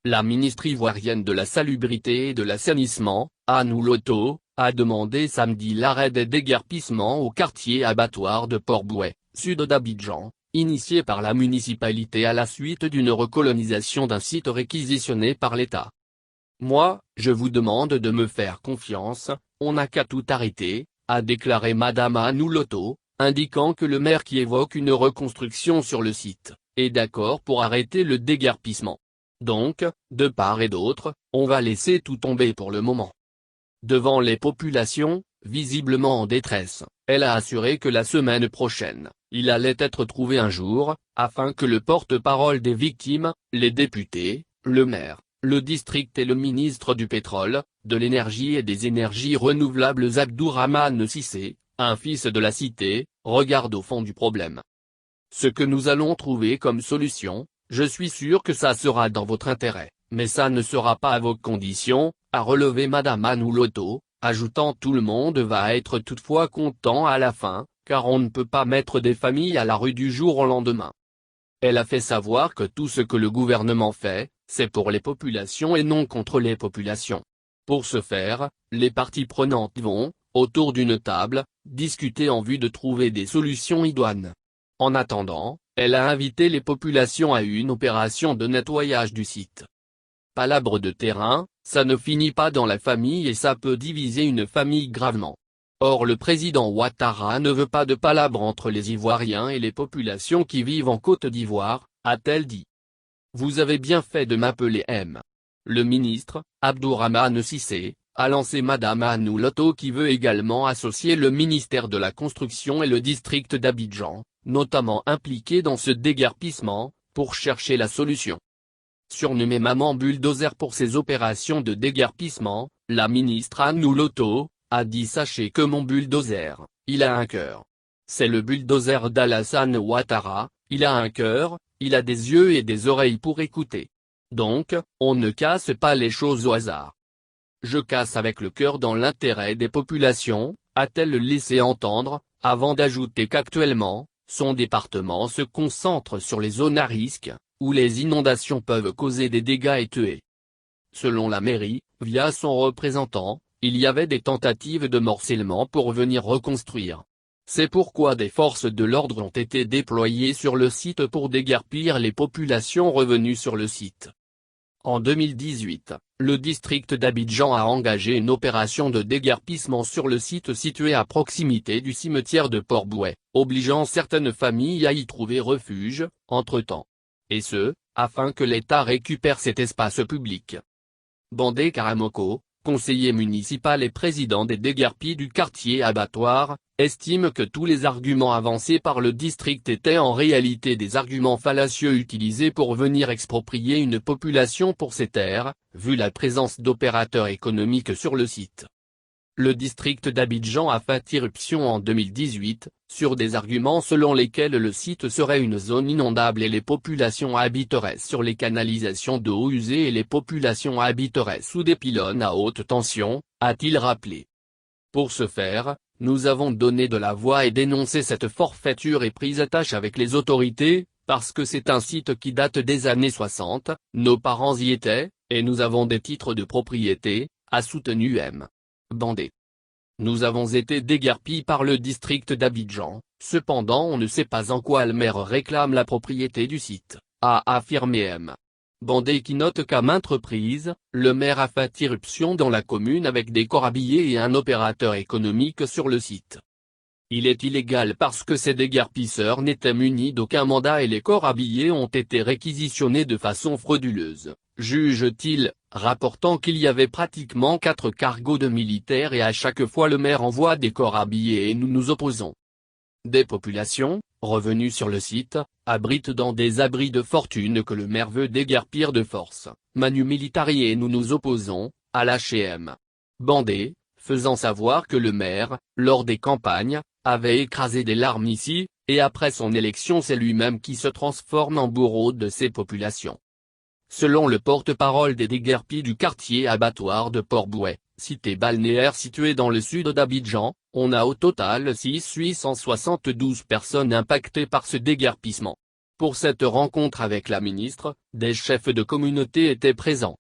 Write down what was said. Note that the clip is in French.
la ministre ivoirienne de la Salubrité et de l'Assainissement, Annou Loto, a demandé samedi l'arrêt des déguerpissements au quartier abattoir de Port-Bouët, sud d'Abidjan, initié par la municipalité à la suite d'une recolonisation d'un site réquisitionné par l'État. Moi, je vous demande de me faire confiance, on n'a qu'à tout arrêter, a déclaré Madame Annou Loto, indiquant que le maire qui évoque une reconstruction sur le site, est d'accord pour arrêter le déguerpissement. Donc, de part et d'autre, on va laisser tout tomber pour le moment. Devant les populations, visiblement en détresse, elle a assuré que la semaine prochaine, il allait être trouvé un jour, afin que le porte-parole des victimes, les députés, le maire, le district et le ministre du pétrole, de l'énergie et des énergies renouvelables Abdourahmane Cissé, un fils de la cité, regarde au fond du problème. Ce que nous allons trouver comme solution, je suis sûr que ça sera dans votre intérêt, mais ça ne sera pas à vos conditions, a relevé Madame Annou Loto, ajoutant tout le monde va être toutefois content à la fin, car on ne peut pas mettre des familles à la rue du jour au lendemain. Elle a fait savoir que tout ce que le gouvernement fait, c'est pour les populations et non contre les populations. Pour ce faire, les parties prenantes vont, autour d'une table, discuter en vue de trouver des solutions idoines. En attendant, elle a invité les populations à une opération de nettoyage du site. Palabres de terrain, ça ne finit pas dans la famille et ça peut diviser une famille gravement. Or le président Ouattara ne veut pas de palabres entre les Ivoiriens et les populations qui vivent en Côte d'Ivoire, a-t-elle dit. Vous avez bien fait de m'appeler M. Le ministre, Abdourahmane Cissé, a lancé Madame Annou Loto qui veut également associer le ministère de la Construction et le district d'Abidjan, notamment impliqué dans ce déguerpissement, pour chercher la solution. Surnommée Maman Bulldozer pour ses opérations de déguerpissement, la ministre Annou Loto, a dit sachez que mon bulldozer, il a un cœur. C'est le bulldozer d'Alassane Ouattara, il a un cœur, il a des yeux et des oreilles pour écouter. Donc, on ne casse pas les choses au hasard. Je casse avec le cœur dans l'intérêt des populations, a-t-elle laissé entendre, avant d'ajouter qu'actuellement, son département se concentre sur les zones à risque, où les inondations peuvent causer des dégâts et tuer. Selon la mairie, via son représentant, il y avait des tentatives de morcellement pour venir reconstruire. C'est pourquoi des forces de l'ordre ont été déployées sur le site pour déguerpir les populations revenues sur le site. En 2018, le district d'Abidjan a engagé une opération de déguerpissement sur le site situé à proximité du cimetière de Port-Bouët, obligeant certaines familles à y trouver refuge, entre-temps. Et ce, afin que l'État récupère cet espace public. Bandé Karamoko, conseiller municipal et président des déguerpis du quartier abattoir, estime que tous les arguments avancés par le district étaient en réalité des arguments fallacieux utilisés pour venir exproprier une population pour ces terres, vu la présence d'opérateurs économiques sur le site. Le district d'Abidjan a fait irruption en 2018, sur des arguments selon lesquels le site serait une zone inondable et les populations habiteraient sur les canalisations d'eau usée et les populations habiteraient sous des pylônes à haute tension, a-t-il rappelé. Pour ce faire, nous avons donné de la voix et dénoncé cette forfaiture et pris attache avec les autorités, parce que c'est un site qui date des années 60, nos parents y étaient, et nous avons des titres de propriété, a soutenu M. Bandé. Nous avons été déguerpis par le district d'Abidjan, cependant on ne sait pas en quoi le maire réclame la propriété du site, a affirmé M. Bandé qui note qu'à maintes reprises, le maire a fait irruption dans la commune avec des corps habillés et un opérateur économique sur le site. Il est illégal parce que ces déguerpisseurs n'étaient munis d'aucun mandat et les corps habillés ont été réquisitionnés de façon frauduleuse, juge-t-il, rapportant qu'il y avait pratiquement 4 cargos de militaires et à chaque fois le maire envoie des corps habillés et nous nous opposons. Des populations, revenues sur le site, abritent dans des abris de fortune que le maire veut déguerpir de force, Manu Militari et nous nous opposons, à l'H&M. Bandé, faisant savoir que le maire, lors des campagnes, avait écrasé des larmes ici, et après son élection c'est lui-même qui se transforme en bourreau de ces populations. Selon le porte-parole des déguerpis du quartier abattoir de Port-Bouët, cité balnéaire située dans le sud d'Abidjan, on a au total 6 872 personnes impactées par ce déguerpissement. Pour cette rencontre avec la ministre, des chefs de communauté étaient présents.